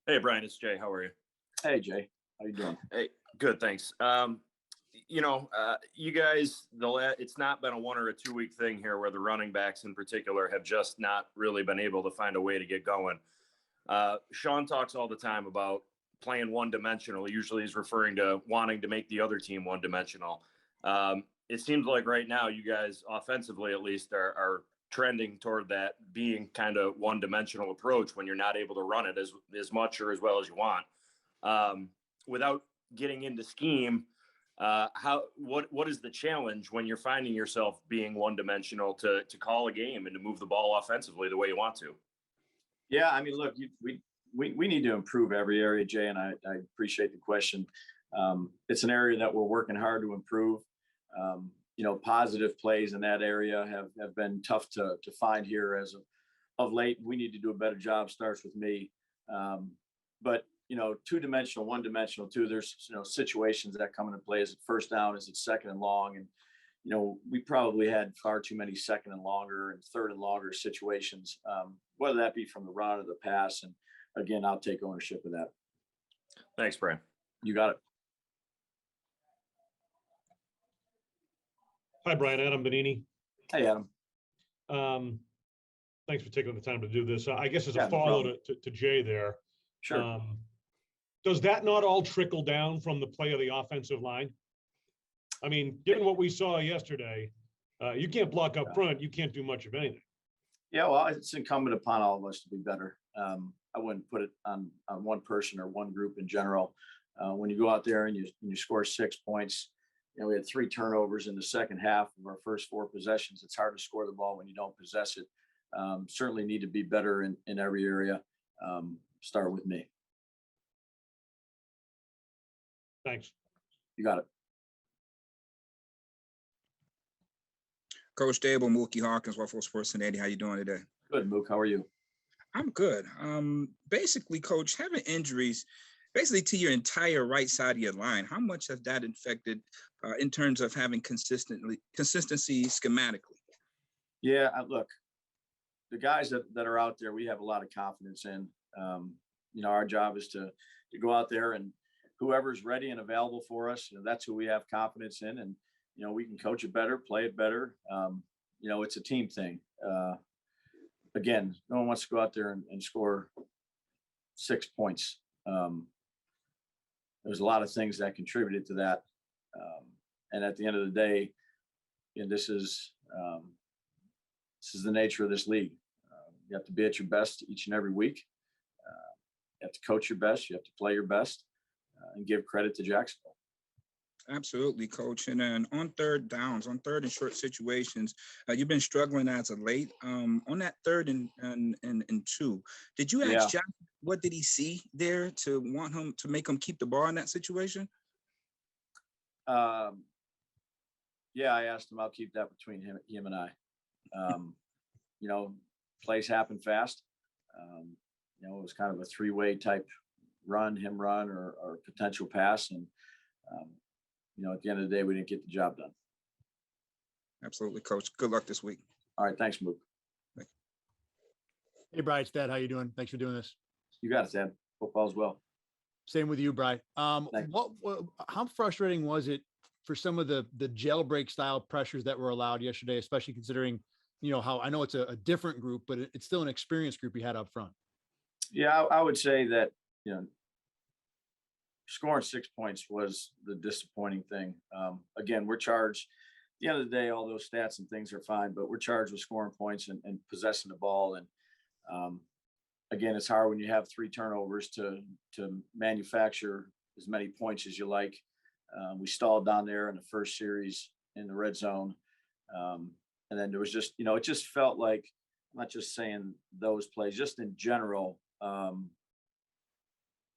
Hey, Brian, it's Jay. How are you? Hey, Jay. How you doing? Hey, good, thanks. You guys, it's not been a 1 or 2 week thing here where the running backs in particular have just not really been able to find a way to get going. Sean talks all the time about playing one dimensional. Usually he's referring to wanting to make the other team one dimensional. It seems like right now you guys, offensively at least, are trending toward that being kind of one dimensional approach when you're not able to run it as much or as well as you want. Without getting into scheme, what is the challenge when you're finding yourself being one dimensional to call a game and to move the ball offensively the way you want to? Yeah, I mean, look, we need to improve every area, Jay, and I appreciate the question. It's an area that we're working hard to improve. Positive plays in that area have been tough to find here as of late. We need to do a better job. Starts with me. But two-dimensional, one-dimensional, too. There's situations that come into play. Is it first down? Is it second and long? And we probably had far too many second and longer and third and longer situations, whether that be from the run or the pass. And again, I'll take ownership of that. Thanks, Brian. You got it. Hi, Brian. Adam Benini. Hey, Adam. Thanks for taking the time to do this. I guess as a No follow problem. to Jay there. Sure. Does that not all trickle down from the play of the offensive line? I mean, given what we saw yesterday, you can't block up front. You can't do much of anything. Yeah, well, it's incumbent upon all of us to be better. I wouldn't put it on one person or one group in general. When you go out there and you score 6 points, we had 3 turnovers in the second half of our first 4 possessions. It's hard to score the ball when you don't possess it. Certainly need to be better in every area. Start with me. Thanks. You got it. Coach Daboll, Mookie Hawkins, Waffle Sports Cincinnati. How you doing today? Good, Mook. How are you? I'm good. Basically, Coach, having injuries basically to your entire right side of your line, how much has that affected in terms of having consistency schematically? Yeah, look, the guys that are out there, we have a lot of confidence in. Our job is to go out there and whoever's ready and available for us, that's who we have confidence in. And, we can coach it better, play it better. It's a team thing. Again, no one wants to go out there and score 6 points. There's a lot of things that contributed to that. And at the end of the day, this is the nature of this league. You have to be at your best each and every week. You have to coach your best. You have to play your best and give credit to Jacksonville. Absolutely, Coach. And then on third downs, on third and short situations, you've been struggling as of late. On that third and 2, did you ask Jack what did he see there to want him to make him keep the ball in that situation? I asked him. I'll keep that between him and I. Plays happen fast. It was kind of a 3-way type run or potential pass. And, at the end of the day, we didn't get the job done. Absolutely, Coach. Good luck this week. All right. Thanks, Mook. Hey, Brian, it's Dad. How you doing? Thanks for doing this. You got it, Dad. Hope all's well. Same with you, Brian. How frustrating was it for some of the jailbreak style pressures that were allowed yesterday, especially considering, how I know it's a different group, but it's still an experienced group you had up front? Yeah, I would say that, scoring 6 points was the disappointing thing. Again, we're charged. At the end of the day, all those stats and things are fine, but we're charged with scoring points and possessing the ball. And again, it's hard when you have 3 turnovers to manufacture as many points as you like. We stalled down there in the first series in the red zone. And then there was just, it just felt like, I'm not just saying those plays, just in general,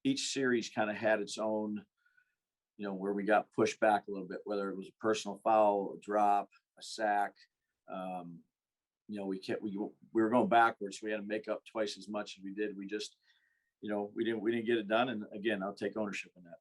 each series kind of had its own, where we got pushed back a little bit, whether it was a personal foul, a drop, a sack. We were going backwards. We had to make up twice as much as we did. We just, we didn't get it done. And again, I'll take ownership in that.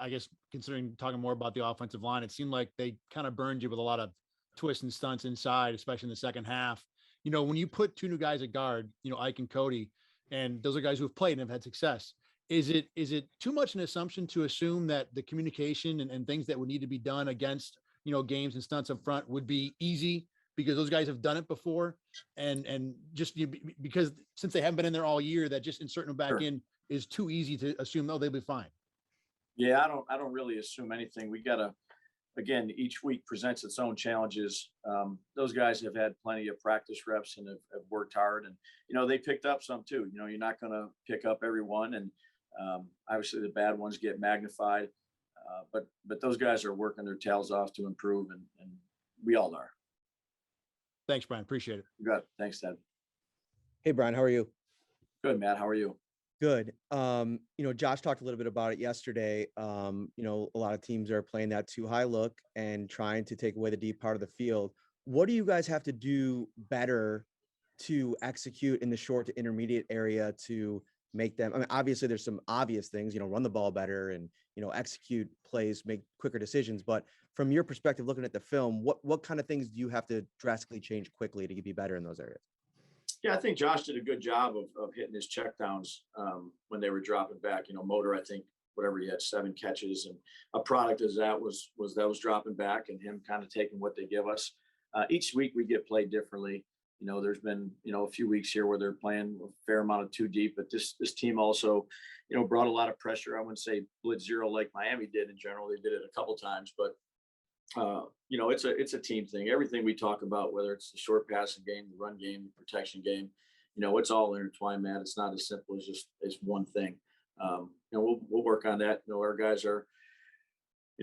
I guess, considering talking more about the offensive line, it seemed like they kind of burned you with a lot of twists and stunts inside, especially in the second half. When you put 2 new guys at guard, Ike and Cody, And those are guys who have played and have had success. Is it too much an assumption to assume that the communication and things that would need to be done against, games and stunts up front would be easy because those guys have done it before? And just because since they haven't been in there all year, that just inserting them back Sure. in is too easy to assume, oh, they'll be fine. Yeah, I don't really assume anything. We got to, again, each week presents its own challenges. Those guys have had plenty of practice reps and have worked hard, and they picked up some too. You're not going to pick up every one, and obviously the bad ones get magnified. But those guys are working their tails off to improve, and we all are. Thanks, Brian. Appreciate it. You got it. Thanks, Ted. Hey, Brian, how are you? Good, Matt. How are you? Good. Josh talked a little bit about it yesterday. A lot of teams are playing that too high look and trying to take away the deep part of the field. What do you guys have to do better to execute in the short to intermediate area to make them? I mean, obviously there's some obvious things, run the ball better and, execute plays, make quicker decisions. But from your perspective, looking at the film, what kind of things do you have to drastically change quickly to be better in those areas? Yeah, I think Josh did a good job of hitting his checkdowns when they were dropping back. Motor, I think whatever he had, 7 catches, and a product of that was dropping back and him kind of taking what they give us. Each week we get played differently. There's been a few weeks here where they're playing a fair amount of 2 deep, but this team also brought a lot of pressure. I wouldn't say blitz zero like Miami did in general. They did it a couple times, but it's a team thing. Everything we talk about, whether it's the short passing game, the run game, the protection game, it's all intertwined, Matt. It's not as simple as just it's one thing. We'll work on that. Our guys are,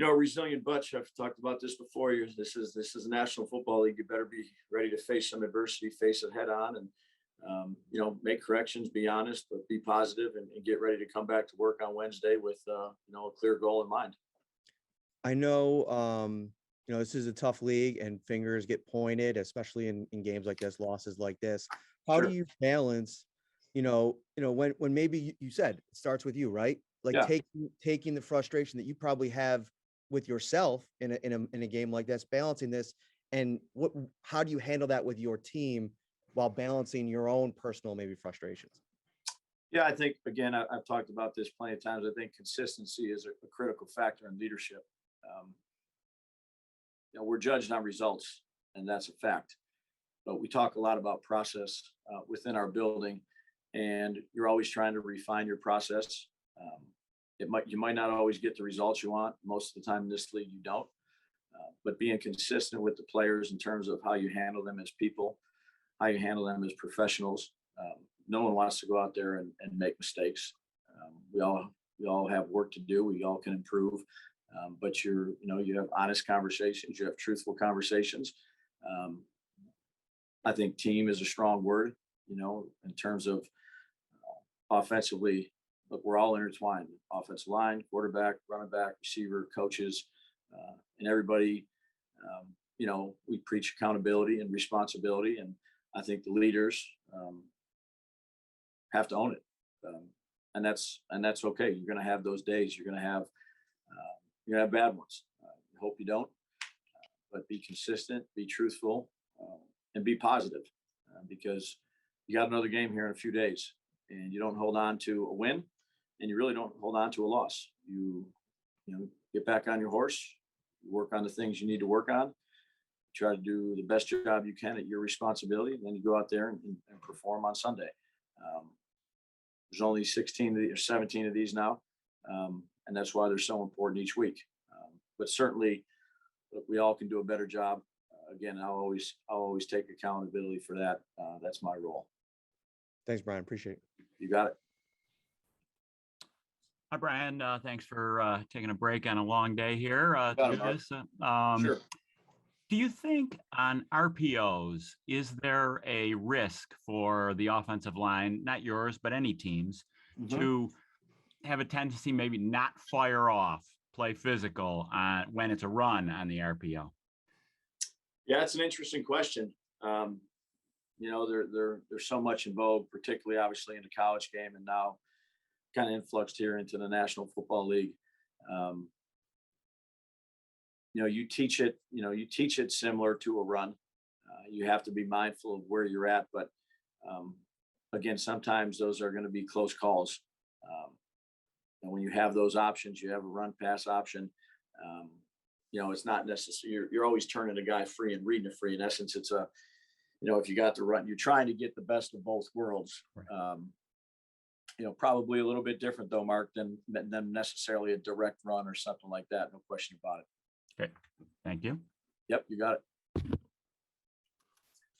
a resilient bunch. I've talked about this before. This is the National Football League. You better be ready to face some adversity, face it head on, and make corrections, be honest, but be positive, and get ready to come back to work on Wednesday with a clear goal in mind. I know, this is a tough league and fingers get pointed, especially in games like this, losses like this. How Sure. do you balance, when maybe you said it starts with you, right? Like Yeah. taking the frustration that you probably have with yourself in a game like this, balancing this, and how do you handle that with your team while balancing your own personal maybe frustrations? Yeah, I think, again, I've talked about this plenty of times. I think consistency is a critical factor in leadership. We're judged on results, and that's a fact. But we talk a lot about process within our building, and you're always trying to refine your process. You might not always get the results you want. Most of the time in this league, you don't. But being consistent with the players in terms of how you handle them as people, how you handle them as professionals. No one wants to go out there and make mistakes. We all have work to do. We all can improve. But you have honest conversations. You have truthful conversations. I think team is a strong word, in terms of offensively. Look, we're all intertwined. Offensive line, quarterback, running back, receiver, coaches, and everybody. We preach accountability and responsibility, and I think the leaders have to own it, and that's okay. You're going to have those days. You're going to have bad ones. I hope you don't, but be consistent, be truthful, and be positive, because you got another game here in a few days, and you don't hold on to a win, and you really don't hold on to a loss. You get back on your horse, you work on the things you need to work on, try to do the best job you can at your responsibility, and then you go out there and perform on Sunday. There's only 16 or 17 of these now, and that's why they're so important each week. But certainly, look, we all can do a better job. Again, I'll always take accountability for that. That's my role. Thanks, Brian. Appreciate it. You got it. Hi, Brian. Thanks for taking a break on a long day here to Got do it, Mark. this. Sure. Do you think on RPOs, is there a risk for the offensive line, not yours, but any teams, Mhm. to have a tendency maybe not fire off, play physical when it's a run on the RPO? Yeah, it's an interesting question. There's so much in vogue, particularly obviously in the college game, and now kind of influxed here into the National Football League. You teach it similar to a run. You have to be mindful of where you're at, but again, sometimes those are going to be close calls. And when you have those options, you have a run pass option. It's not necessary. You're always turning a guy free and reading a free. In essence, it's if you got the run, you're trying to get the best of both worlds. Right. Probably a little bit different though, Mark, than necessarily a direct run or something like that. No question about it. Okay, thank you. Yep, you got it.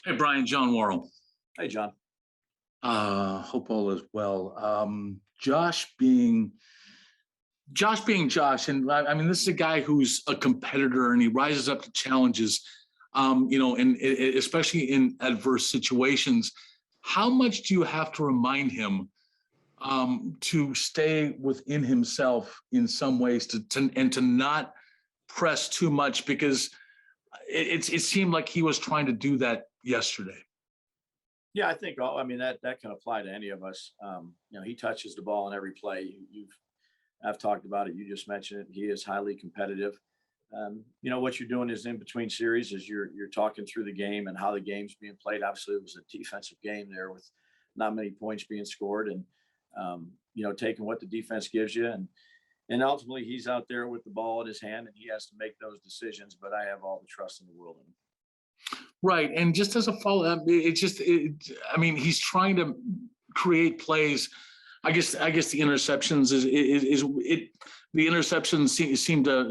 Hey, Brian, John Worrell. Hey, John. Hope all is well. Josh being Josh, and I mean, this is a guy who's a competitor and he rises up to challenges, and especially in adverse situations. How much do you have to remind him to stay within himself in some ways and to not press too much, because it seemed like he was trying to do that yesterday. Yeah, I think, that can apply to any of us. He touches the ball in every play. I've talked about it. You just mentioned it. He is highly competitive. What you're doing is in between series is you're talking through the game and how the game's being played. Obviously it was a defensive game there with not many points being scored, and, taking what the defense gives you. And ultimately he's out there with the ball in his hand and he has to make those decisions, but I have all the trust in the world in him. Right. And just as a follow-up, he's trying to create plays. I guess the interceptions the interceptions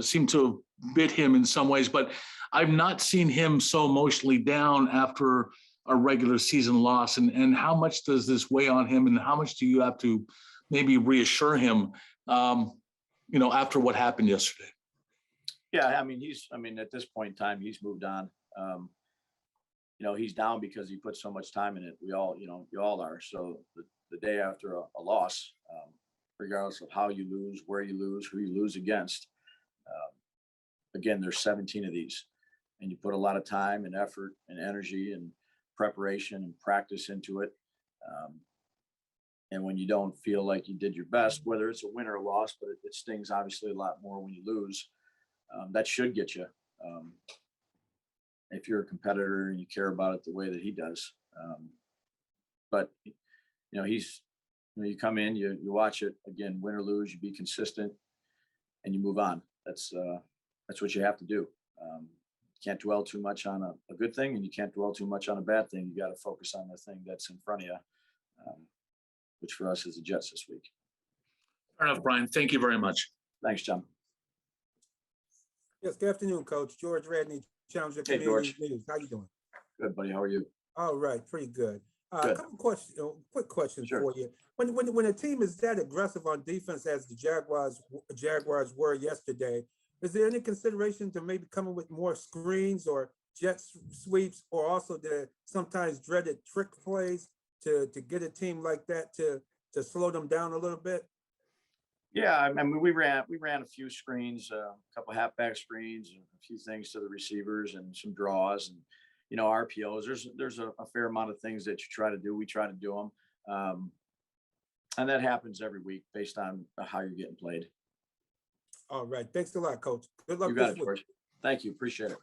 seem to bit him in some ways, but I've not seen him so emotionally down after a regular season loss. And how much does this weigh on him, and how much do you have to maybe reassure him, after what happened yesterday? Yeah, at this point in time, he's moved on. He's down because he put so much time in it. We all are. So the day after a loss, regardless of how you lose, where you lose, who you lose against, again, there's 17 of these, and you put a lot of time and effort and energy and preparation and practice into it. And when you don't feel like you did your best, whether it's a win or a loss, but it stings obviously a lot more when you lose. That should get you. If you're a competitor and you care about it the way that he does. But you come in, you watch it again, win or lose, you be consistent and you move on. That's what you have to do. You can't dwell too much on a good thing, and you can't dwell too much on a bad thing. You got to focus on the thing that's in front of you, which for us is the Jets this week. Fair enough, Brian. Thank you very much. Thanks, John. Yes, good afternoon, Coach. George Radney, Challenger Hey, Community George. News. How you doing? Good, buddy. How are you? All right, pretty good. Good. A couple questions, quick questions Sure. for you. When a team is that aggressive on defense as the Jaguars were yesterday, is there any consideration to maybe coming with more screens or jet sweeps, or also the sometimes dreaded trick plays to get a team like that to slow them down a little bit? Yeah, we ran a few screens, a couple halfback screens, and a few things to the receivers, and some draws, and RPOs. There's a fair amount of things that you try to do. We try to do them, and that happens every week based on how you're getting played. All right, thanks a lot, Coach. Good luck You got this it, week. George. Thank you. Appreciate it.